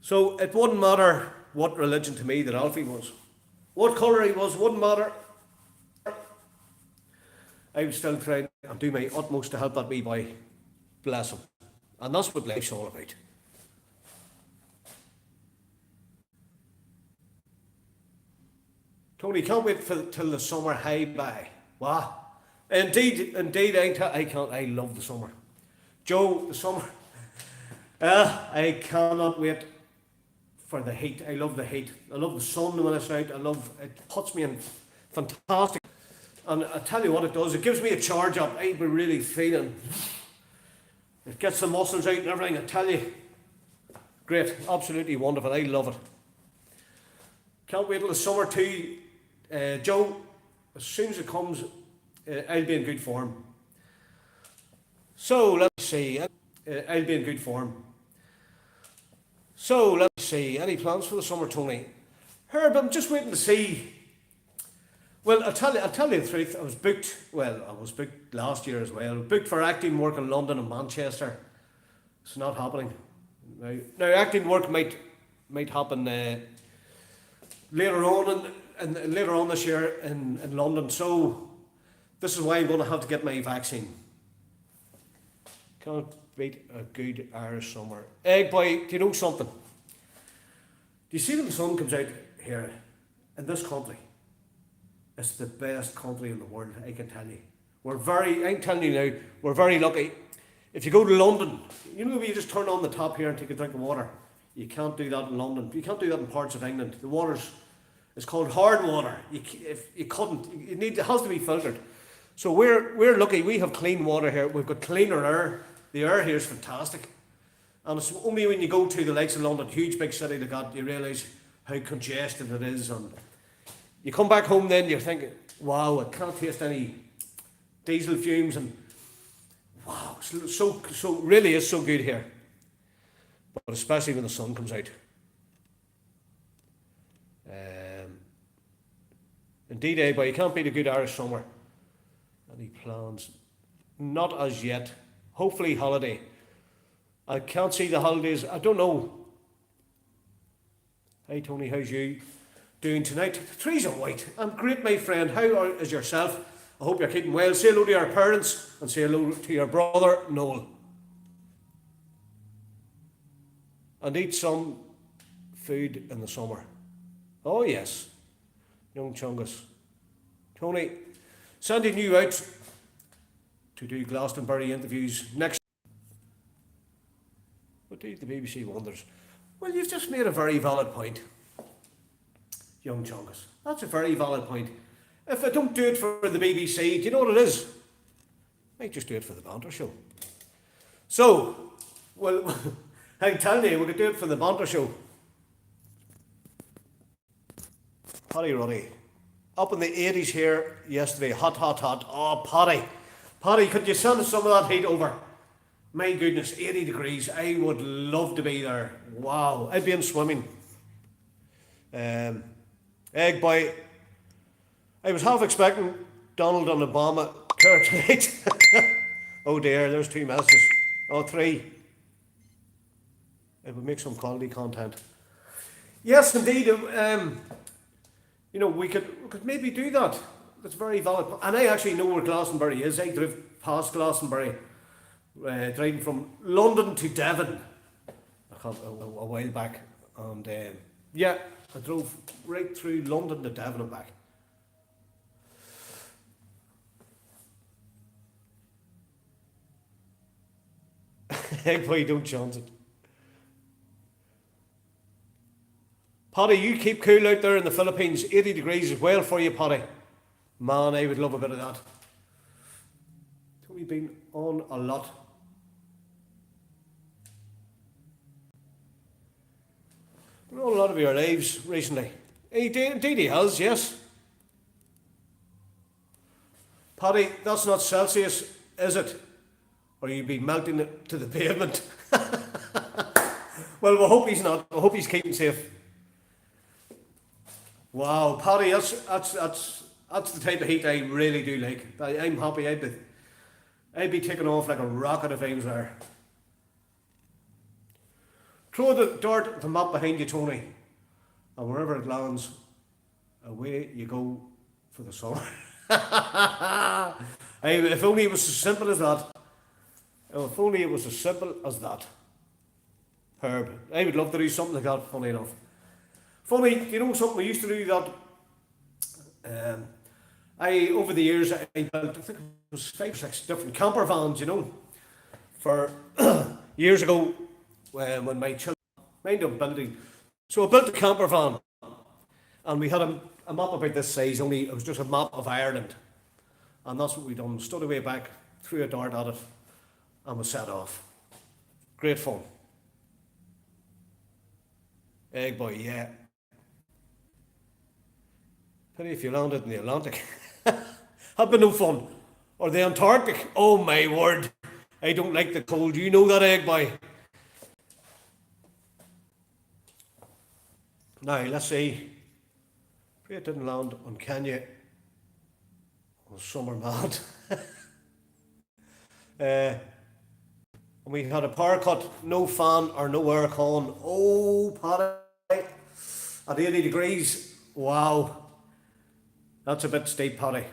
So it wouldn't matter what religion to me that Alfie was. What colour he was, wouldn't matter. I would still try and do my utmost to help that wee boy. Bless him. And that's what life's all about. Tony, can't wait till the summer. Hey, bye. Wow. Indeed, I love the summer. Joe, the summer. I cannot wait for the heat. I love the heat. I love the sun when it's out. It puts me in fantastic. And I tell you what it does, it gives me a charge up. I've been really feeling, it gets the muscles out and everything, I tell you. Great, absolutely wonderful, I love it. Can't wait till the summer too. Joe, as soon as it comes, I'll be in good form. So, let me see, I'll be in good form. So, let me see, any plans for the summer, Tony? Herb, I'm just waiting to see. Well, I'll tell you the truth, I was booked last year as well, booked for acting work in London and Manchester. It's not happening. Now acting work might happen later on this year in London, so this is why I'm going to have to get my vaccine. Can't beat a good Irish summer. Egg boy, do you know something? Do you see when the sun comes out here in this country? It's the best country in the world, I can tell you. I'm telling you now, we're very lucky. If you go to London, you know you just turn on the tap here and take a drink of water. You can't do that in London. You can't do that in parts of England. The it's called hard water. It has to be filtered. So we're lucky. We have clean water here. We've got cleaner air. The air here is fantastic. And it's only when you go to the likes of London, huge big city like that, you realise how congested it is. And you come back home then, you're thinking, wow, I can't taste any diesel fumes, and wow, so really is so good here. But especially when the sun comes out. Indeed, but you can't beat a good Irish summer. Any plans? Not as yet. Hopefully holiday. I can't see the holidays. I don't know. Hey Tony, how's you doing tonight? The trees are white. I'm great, my friend. How is yourself? I hope you're keeping well. Say hello to your parents and say hello to your brother, Noel. And eat some food in the summer. Oh yes, young Chungus. Tony, sending you out to do Glastonbury interviews next. What do the BBC wonders? Well, you've just made a very valid point, young Chungus. That's a very valid point. If I don't do it for the BBC, do you know what it is? I might just do it for the Banter show. So, well, I'm telling you, we could do it for the Banter show. Paddy Ruddy. Up in the 80s here yesterday, hot. Oh, Paddy, could you send us some of that heat over? My goodness, 80 degrees. I would love to be there. Wow, I'd be in swimming. Egg boy. I was half expecting Donald and Obama tonight. Oh dear, there's 2 messages. Oh, 3. It would make some quality content. Yes, indeed. We could maybe do that. That's very valid. And I actually know where Glastonbury is. I drove past Glastonbury, driving from London to Devon a while back. And I drove right through London to Devon and back. Egg boy, don't chance it. Paddy, you keep cool out there in the Philippines. 80 degrees is well for you, Paddy. Man, I would love a bit of that. We've been on a lot. We've been on a lot of your lives recently. Indeed he has, yes. Paddy, that's not Celsius, is it? Or you'd be melting it to the pavement. Well, we hope he's not. We hope he's keeping safe. Wow, Paddy, that's the type of heat I really do like. I'm happy. I'd be taking off like a rocket if I was there. Throw the dart at the map behind you, Tony, and wherever it lands, away you go for the summer. If only it was as simple as that. If only it was as simple as that. Herb, I would love to do something like that, funny enough. Funny, you know something, we used to do that. Over the years, I built, I think it was 5 or 6 different camper vans, for years ago, when my children mind up building. So I built a camper van, and we had a map about this size, only it was just a map of Ireland. And that's what we done. Stood away back, threw a dart at it, and we set off. Great fun. Egg boy, yeah. Pity if you landed in the Atlantic. Have been no fun. Or the Antarctic. Oh my word. I don't like the cold. You know that, egg boy. Now, let's see. It didn't land on Kenya. On summer mad. And we had a power cut, no fan or no aircon. Oh, Paddy. At 80 degrees. Wow. That's a bit steep, Paddy.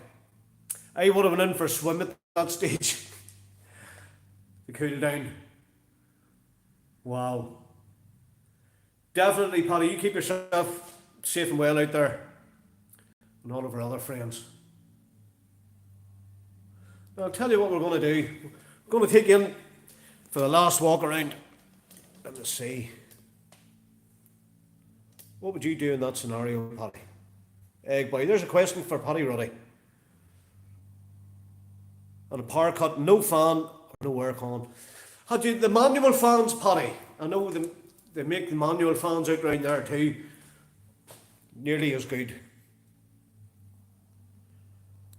I would have been in for a swim at that stage. To cool down. Wow. Definitely, Paddy, you keep yourself safe and well out there. And all of our other friends. Now, I'll tell you what we're going to do. We're going to take you in for the last walk around. Let me see. What would you do in that scenario, Paddy? Egg boy, there's a question for Paddy Ruddy. And a power cut, no fan or no aircon. Had you the manual fans, Paddy? I know they make the manual fans out around there too. Nearly as good.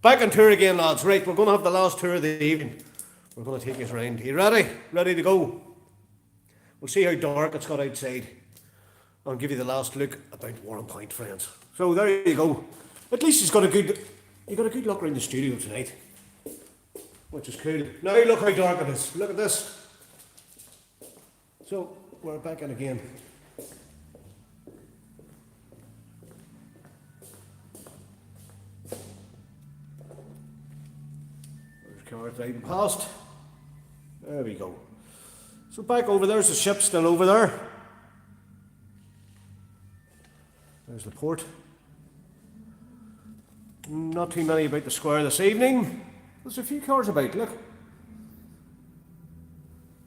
Back on tour again, lads. Right, we're going to have the last tour of the evening. We're going to take you around. Are you ready? Ready to go? We'll see how dark it's got outside. I'll give you the last look about Warrenpoint, friends. So there you go. At least you got a good look around the studio tonight, which is cool. Now look how dark it is. Look at this. So we're back in again. There's cars driving past. There we go. So back over there's the ship still over there. There's the port. Not too many about the square this evening. There's a few cars about, look.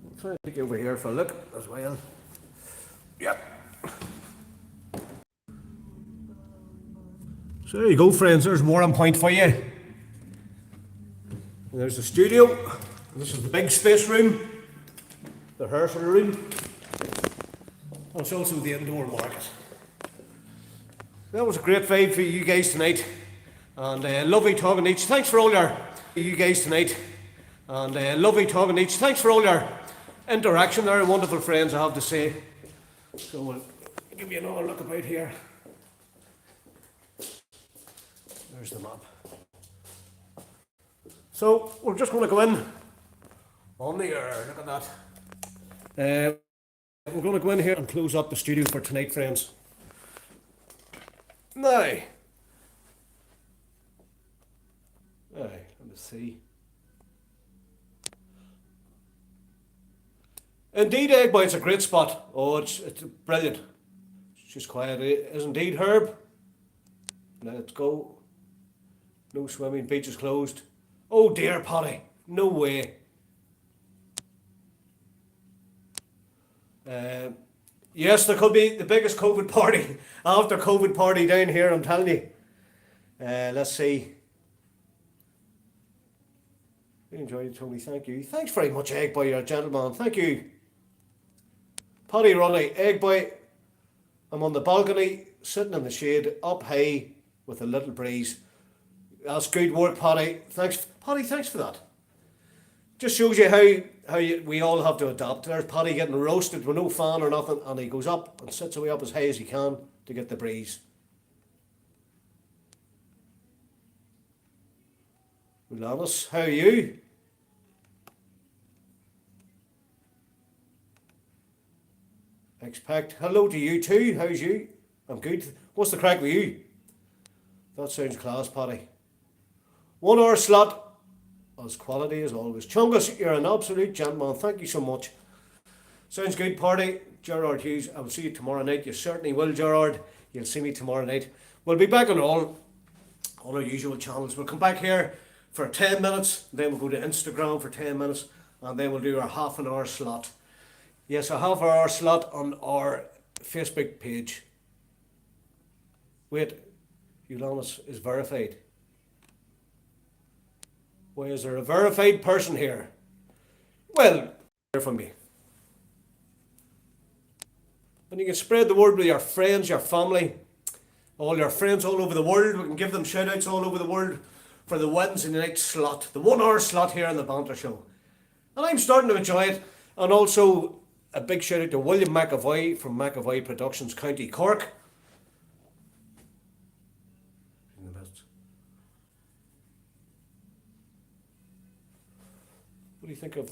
I'll try and take you over here for a look as well. Yep. So there you go, friends. There's Warrenpoint for you. And there's the studio. And this is the big space room. The rehearsal room. And it's also the indoor market. That was a great vibe for you guys tonight. And lovely talking to each. Thanks for all you guys tonight. And lovely talking to each. Thanks for all your interaction. They're wonderful friends, I have to say. So we'll give you another look about here. There's the map. So we're just going to go in on the air. Look at that. We're going to go in here and close up the studio for tonight, friends. Now, let me see. Indeed, Egg Boy, it's a great spot. Oh, it's brilliant. It's just quiet. It is indeed, Herb. Let's go. No swimming, beach is closed. Oh dear, Paddy. No way. Yes, there could be the biggest COVID party after COVID party down here, I'm telling you. Let's see. Enjoyed it, Tony. Thank you. Thanks very much, Egg Boy. You're a gentleman. Thank you. Paddy Ronnie, Egg Boy. I'm on the balcony, sitting in the shade, up high with a little breeze. That's good work, Paddy. Thanks, Paddy. Thanks for that. Just shows you how we all have to adapt. There's Paddy getting roasted with no fan or nothing, and he goes up and sits away up as high as he can to get the breeze. Ulanis, how are you? Expect. Hello to you too. How's you? I'm good. What's the crack with you? That sounds class, Paddy. 1 hour slot. As quality as always. Chungus, you're an absolute gentleman. Thank you so much. Sounds good, party. Gerard Hughes, I will see you tomorrow night. You certainly will, Gerard. You'll see me tomorrow night. We'll be back on all our usual channels. We'll come back here for 10 minutes. Then we'll go to Instagram for 10 minutes. And then we'll do our half an hour slot. Yes, a half an hour slot on our Facebook page. Wait, Ulanis is verified. Why is there a verified person here? Well, hear from me. And you can spread the word with your friends, your family, all your friends all over the world. We can give them shout outs all over the world for the Wednesday night slot, the 1 hour slot here on the Banter Show. And I'm starting to enjoy it. And also a big shout out to William McAvoy from McAvoy Productions, County Cork. What do you think of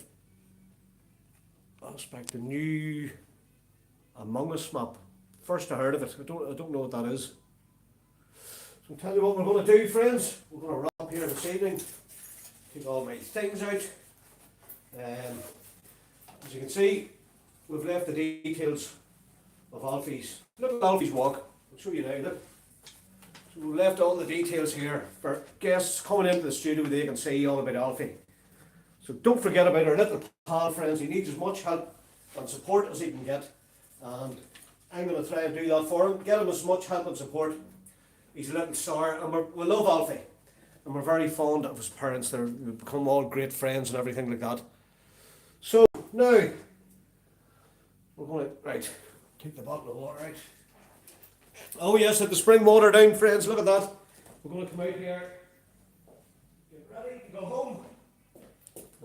aspect the new Among Us map? First I heard of it. I don't know what that is. So I'll tell you what we're going to do, friends. We're going to wrap here this evening. Take all my things out. As you can see, we've left the details of Alfie's. Look at Alfie's walk. I'll show you now. Look. So we've left all the details here for guests coming into the studio. They can see all about Alfie. So don't forget about our little pal, friends. He needs as much help and support as he can get. And I'm going to try and do that for him. Get him as much help and support. He's a little star, and we love Alfie. And we're very fond of his parents. They've become all great friends and everything like that. So now, we're going to, right, take the bottle of water out. Oh yes, let the spring water down, friends. Look at that. We're going to come out here. Get ready to go home.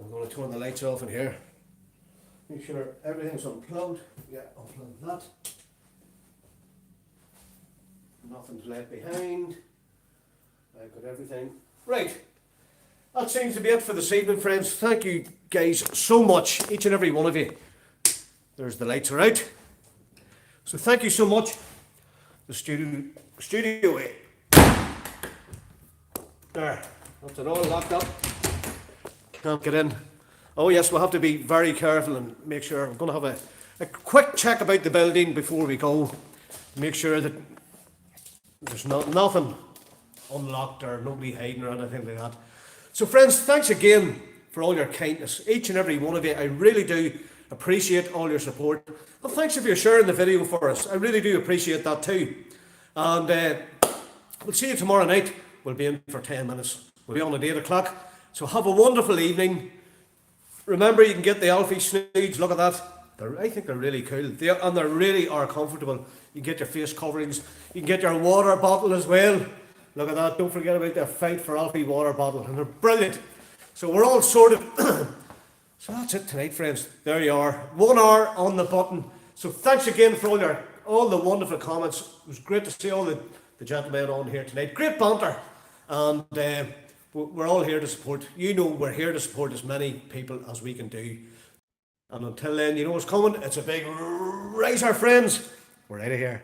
I'm going to turn the lights off in here. Make sure everything's unplugged. Yeah, unplug that. Nothing's left behind. I've got everything. Right. That seems to be it for this evening, friends. Thank you guys so much, each and every one of you. There's the lights are out. So thank you so much. The studio way. There. That's it all locked up. Can't get in. Oh yes, we'll have to be very careful and make sure. I'm going to have a quick check about the building before we go. Make sure that there's nothing unlocked or nobody hiding or anything like that. So friends, thanks again for all your kindness. Each and every one of you. I really do appreciate all your support. And thanks if you're sharing the video for us. I really do appreciate that too. And we'll see you tomorrow night. We'll be in for 10 minutes. We'll be on at 8 o'clock. So have a wonderful evening. Remember, you can get the Alfie Snoods. Look at that. I think they're really cool. And they really are comfortable. You can get your face coverings. You can get your water bottle as well. Look at that. Don't forget about their Fight for Alfie water bottle. And they're brilliant. So we're all sorted. So that's it tonight, friends. There you are. 1 hour on the button. So thanks again for all the wonderful comments. It was great to see all the gentlemen on here tonight. Great banter. And we're all here to support. You know we're here to support as many people as we can do. And until then, you know what's coming. It's a big riser, friends. We're out of here.